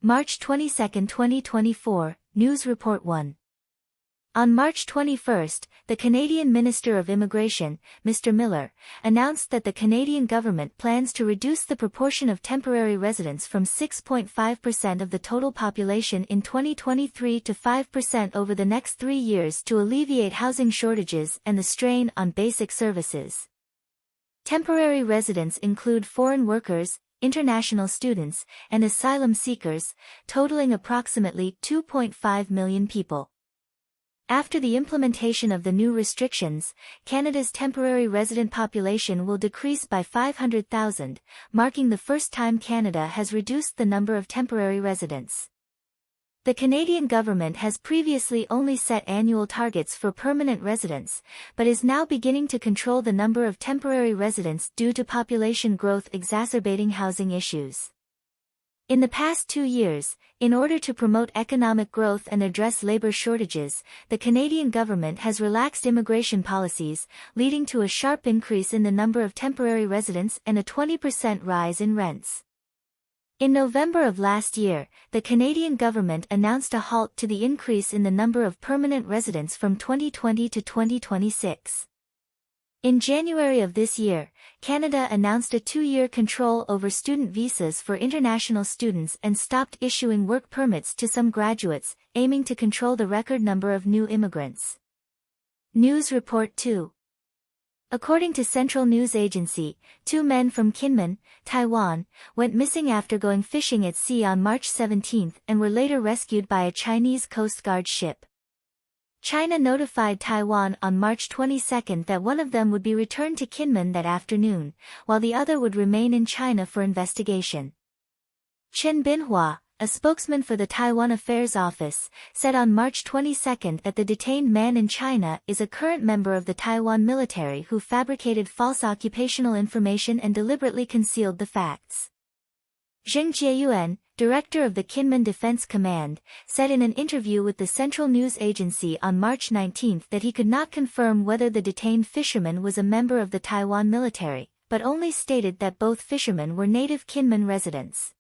March 22, 2024, News Report 1. On March 21, the Canadian Minister of Immigration, Mr. Miller, announced that the Canadian government plans to reduce the proportion of temporary residents from 6.5% of the total population in 2023 to 5% over the next 3 years to alleviate housing shortages and the strain on basic services. Temporary residents include foreign workers, international students, and asylum seekers, totaling approximately 2.5 million people. After the implementation of the new restrictions, Canada's temporary resident population will decrease by 500,000, marking the first time Canada has reduced the number of temporary residents. The Canadian government has previously only set annual targets for permanent residents, but is now beginning to control the number of temporary residents due to population growth exacerbating housing issues. In the past 2 years, in order to promote economic growth and address labor shortages, the Canadian government has relaxed immigration policies, leading to a sharp increase in the number of temporary residents and a 20% rise in rents. In November of last year, the Canadian government announced a halt to the increase in the number of permanent residents from 2020 to 2026. In January of this year, Canada announced a 2-year control over student visas for international students and stopped issuing work permits to some graduates, aiming to control the record number of new immigrants. News Report 2. According to Central News Agency, 2 men from Kinmen, Taiwan, went missing after going fishing at sea on March 17 and were later rescued by a Chinese Coast Guard ship. China notified Taiwan on March 22 that one of them would be returned to Kinmen that afternoon, while the other would remain in China for investigation. Chen Binhua, a spokesman for the Taiwan Affairs Office, said on March 22 that the detained man in China is a current member of the Taiwan military who fabricated false occupational information and deliberately concealed the facts. Zheng Jieyuan, director of the Kinmen Defense Command, said in an interview with the Central News Agency on March 19 that he could not confirm whether the detained fisherman was a member of the Taiwan military, but only stated that both fishermen were native Kinmen residents.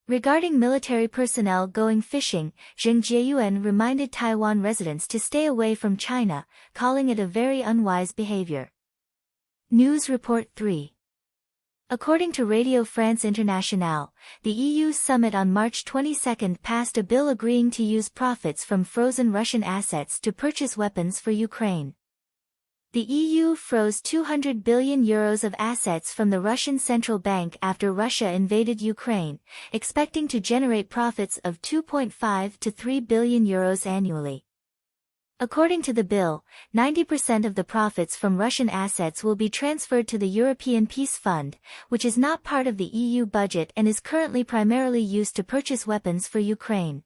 Regarding military personnel going fishing, Zheng Jieyuan reminded Taiwan residents to stay away from China, calling it a very unwise behavior. News Report 3. According to Radio France Internationale, the EU summit on March 22 passed a bill agreeing to use profits from frozen Russian assets to purchase weapons for Ukraine. The EU froze €200 billion of assets from the Russian central bank after Russia invaded Ukraine, expecting to generate profits of €2.5 to €3 billion annually. According to the bill, 90% of the profits from Russian assets will be transferred to the European Peace Fund, which is not part of the EU budget and is currently primarily used to purchase weapons for Ukraine.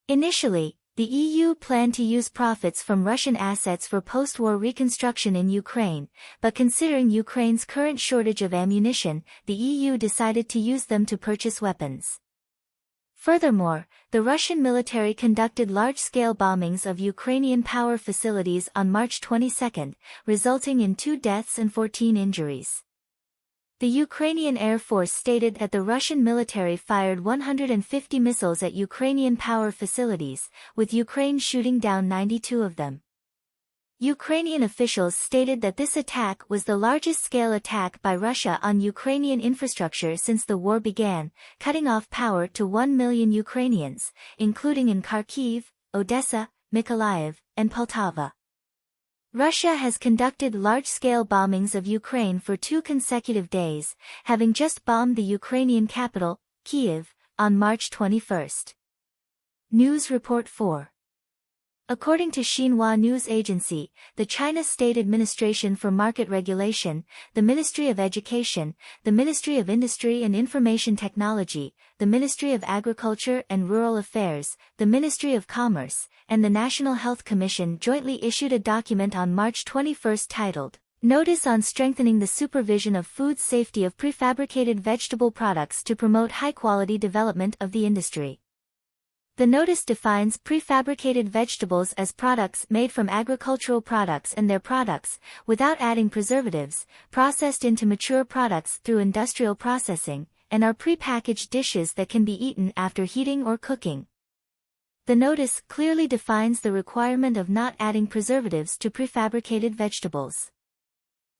Initially, the EU planned to use profits from Russian assets for post-war reconstruction in Ukraine, but considering Ukraine's current shortage of ammunition, the EU decided to use them to purchase weapons. Furthermore, the Russian military conducted large-scale bombings of Ukrainian power facilities on March 22, resulting in 2 deaths and 14 injuries. The Ukrainian Air Force stated that the Russian military fired 150 missiles at Ukrainian power facilities, with Ukraine shooting down 92 of them. Ukrainian officials stated that this attack was the largest-scale attack by Russia on Ukrainian infrastructure since the war began, cutting off power to 1 million Ukrainians, including in Kharkiv, Odessa, Mykolaiv, and Poltava. Russia has conducted large-scale bombings of Ukraine for 2 consecutive days, having just bombed the Ukrainian capital, Kyiv, on March 21. News Report 4. According to Xinhua News Agency, the China State Administration for Market Regulation, the Ministry of Education, the Ministry of Industry and Information Technology, the Ministry of Agriculture and Rural Affairs, the Ministry of Commerce, and the National Health Commission jointly issued a document on March 21 titled, Notice on Strengthening the Supervision of Food Safety of Prefabricated Vegetable Products to Promote High-Quality Development of the Industry. The notice defines prefabricated vegetables as products made from agricultural products and their products, without adding preservatives, processed into mature products through industrial processing, and are pre-packaged dishes that can be eaten after heating or cooking. The notice clearly defines the requirement of not adding preservatives to prefabricated vegetables.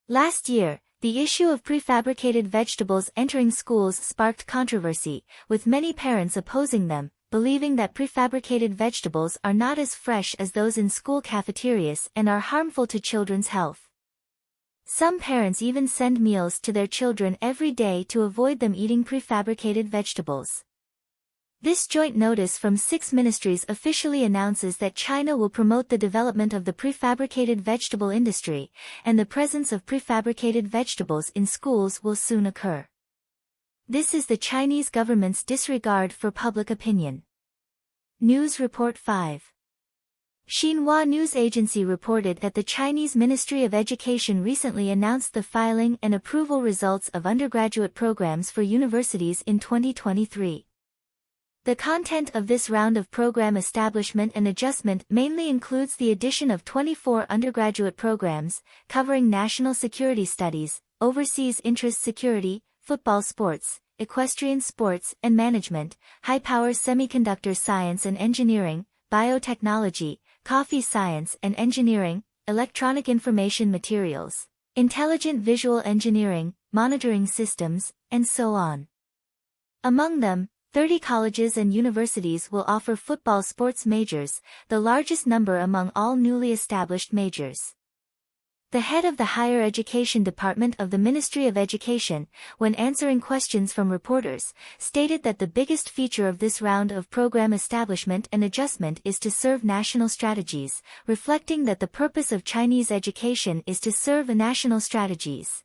Last year, the issue of prefabricated vegetables entering schools sparked controversy, with many parents opposing them, believing that prefabricated vegetables are not as fresh as those in school cafeterias and are harmful to children's health. Some parents even send meals to their children every day to avoid them eating prefabricated vegetables. This joint notice from 6 ministries officially announces that China will promote the development of the prefabricated vegetable industry, and the presence of prefabricated vegetables in schools will soon occur. This is the Chinese government's disregard for public opinion. News Report 5. Xinhua News Agency reported that the Chinese Ministry of Education recently announced the filing and approval results of undergraduate programs for universities in 2023. The content of this round of program establishment and adjustment mainly includes the addition of 24 undergraduate programs, covering national security studies, overseas interest security, football sports, equestrian sports and management, high-power semiconductor science and engineering, biotechnology, coffee science and engineering, electronic information materials, intelligent visual engineering, monitoring systems, and so on. Among them, 30 colleges and universities will offer football sports majors, the largest number among all newly established majors. The head of the Higher Education Department of the Ministry of Education, when answering questions from reporters, stated that the biggest feature of this round of program establishment and adjustment is to serve national strategies, reflecting that the purpose of Chinese education is to serve national strategies.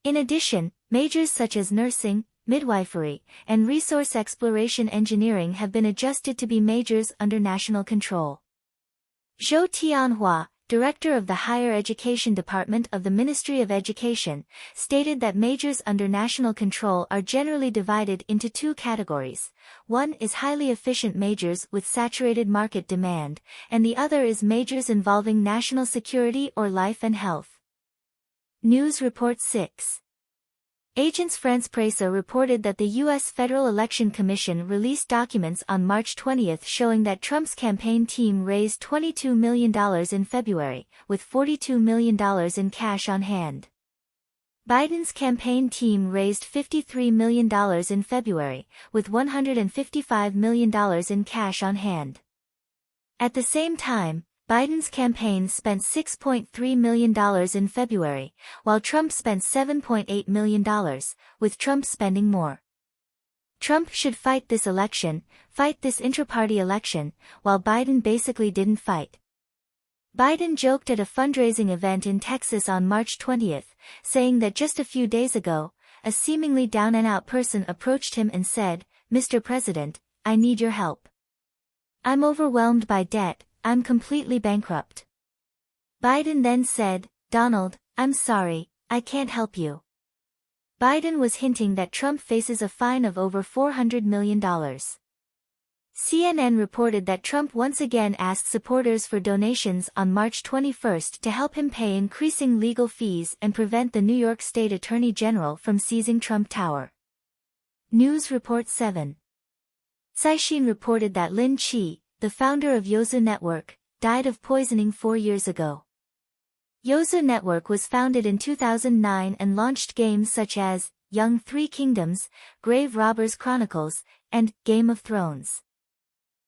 In addition, majors such as nursing, midwifery, and resource exploration engineering have been adjusted to be majors under national control. Zhou Tianhua, Director of the Higher Education Department of the Ministry of Education, stated that majors under national control are generally divided into 2 categories. One is highly efficient majors with saturated market demand, and the other is majors involving national security or life and health. News Report 6. Agence France-Presse reported that the U.S. Federal Election Commission released documents on March 20 showing that Trump's campaign team raised $22 million in February, with $42 million in cash on hand. Biden's campaign team raised $53 million in February, with $155 million in cash on hand. At the same time, Biden's campaign spent $6.3 million in February, while Trump spent $7.8 million, with Trump spending more. Trump should fight this intra-party election, while Biden basically didn't fight. Biden joked at a fundraising event in Texas on March 20, saying that just a few days ago, a seemingly down-and-out person approached him and said, "Mr. President, I need your help. I'm overwhelmed by debt. I'm completely bankrupt." Biden then said, "Donald, I'm sorry, I can't help you." Biden was hinting that Trump faces a fine of over $400 million. CNN reported that Trump once again asked supporters for donations on March 21 to help him pay increasing legal fees and prevent the New York State Attorney General from seizing Trump Tower. News Report 7. Caixin reported that Lin Chi, the founder of Youzu Network, died of poisoning 4 years ago. Youzu Network was founded in 2009 and launched games such as Young Three Kingdoms, Grave Robbers Chronicles, and Game of Thrones.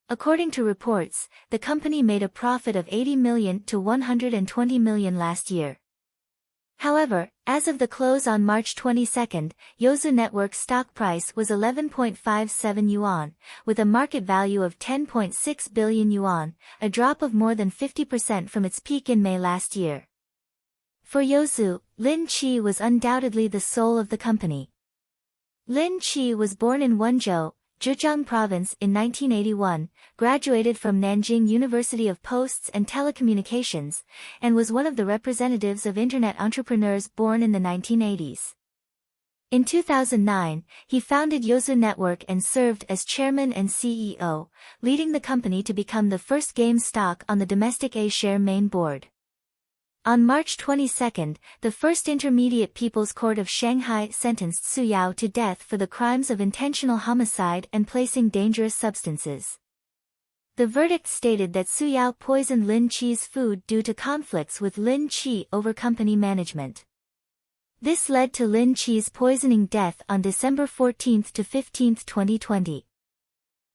According to reports, the company made a profit of $80 million to $120 million last year. However, as of the close on March 22, Youzu Network's stock price was 11.57 yuan, with a market value of 10.6 billion yuan, a drop of more than 50% from its peak in May last year. For Youzu, Lin Chi was undoubtedly the soul of the company. Lin Chi was born in Wenzhou, Zhejiang Province in 1981, graduated from Nanjing University of Posts and Telecommunications, and was one of the representatives of Internet entrepreneurs born in the 1980s. In 2009, he founded Youzu Network and served as chairman and CEO, leading the company to become the first game stock on the domestic A-share main board. On March 22, the First Intermediate People's Court of Shanghai sentenced Su Yao to death for the crimes of intentional homicide and placing dangerous substances. The verdict stated that Su Yao poisoned Lin Qi's food due to conflicts with Lin Qi over company management. This led to Lin Qi's poisoning death on December 14 to 15, 2020.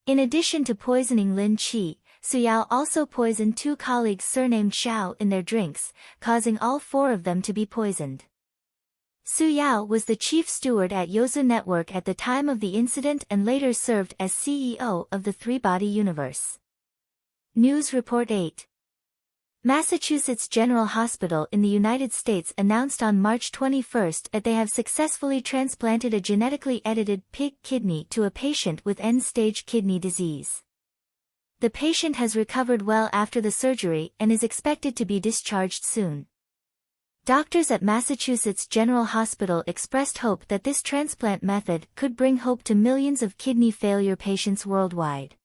In addition to poisoning Lin Qi, Su Yao also poisoned two colleagues surnamed Xiao in their drinks, causing all four of them to be poisoned. Su Yao was the chief steward at Yozu Network at the time of the incident and later served as CEO of the Three-Body Universe. News Report 8. Massachusetts General Hospital in the United States announced on March 21 that they have successfully transplanted a genetically edited pig kidney to a patient with end-stage kidney disease. The patient has recovered well after the surgery and is expected to be discharged soon. Doctors at Massachusetts General Hospital expressed hope that this transplant method could bring hope to millions of kidney failure patients worldwide.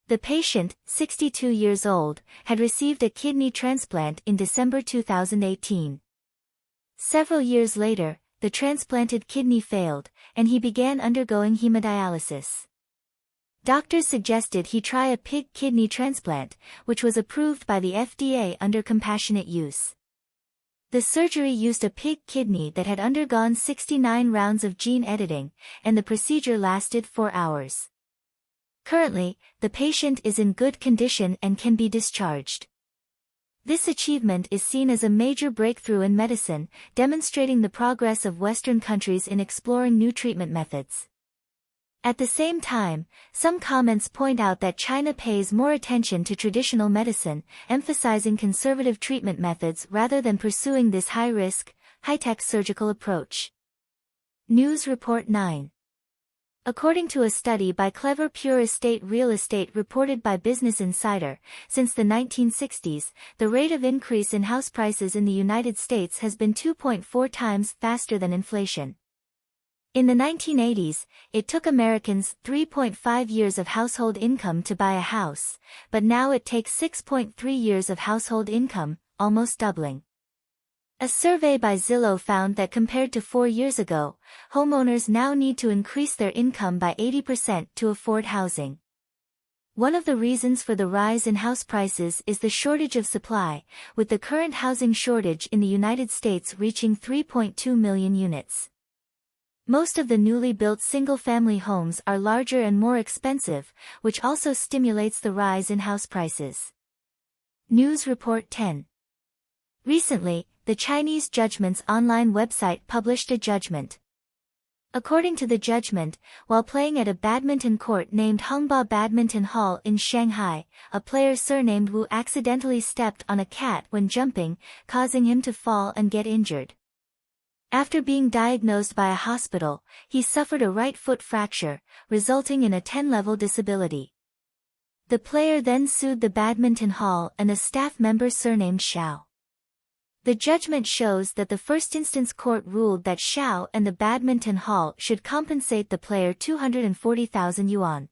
The patient, 62 years old, had received a kidney transplant in December 2018. Several years later, the transplanted kidney failed, and he began undergoing hemodialysis. Doctors suggested he try a pig kidney transplant, which was approved by the FDA under compassionate use. The surgery used a pig kidney that had undergone 69 rounds of gene editing, and the procedure lasted 4 hours. Currently, the patient is in good condition and can be discharged. This achievement is seen as a major breakthrough in medicine, demonstrating the progress of Western countries in exploring new treatment methods. At the same time, some comments point out that China pays more attention to traditional medicine, emphasizing conservative treatment methods rather than pursuing this high-risk, high-tech surgical approach. News Report 9. According to a study by Clever Pure Estate Real Estate reported by Business Insider, since the 1960s, the rate of increase in house prices in the United States has been 2.4 times faster than inflation. In the 1980s, it took Americans 3.5 years of household income to buy a house, but now it takes 6.3 years of household income, almost doubling. A survey by Zillow found that compared to 4 years ago, homeowners now need to increase their income by 80% to afford housing. One of the reasons for the rise in house prices is the shortage of supply, with the current housing shortage in the United States reaching 3.2 million units. Most of the newly built single-family homes are larger and more expensive, which also stimulates the rise in house prices. News Report 10. Recently, the Chinese Judgment's online website published a judgment. According to the judgment, while playing at a badminton court named Hongba Badminton Hall in Shanghai, a player surnamed Wu accidentally stepped on a cat when jumping, causing him to fall and get injured. After being diagnosed by a hospital, he suffered a right foot fracture, resulting in a 10-level disability. The player then sued the badminton hall and a staff member surnamed Xiao. The judgment shows that the first-instance court ruled that Xiao and the badminton hall should compensate the player 240,000 yuan.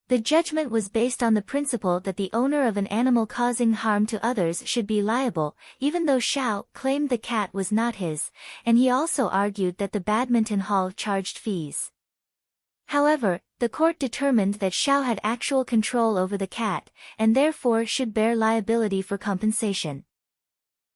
The judgment was based on the principle that the owner of an animal causing harm to others should be liable, even though Xiao claimed the cat was not his, and he also argued that the badminton hall charged fees. However, the court determined that Xiao had actual control over the cat, and therefore should bear liability for compensation.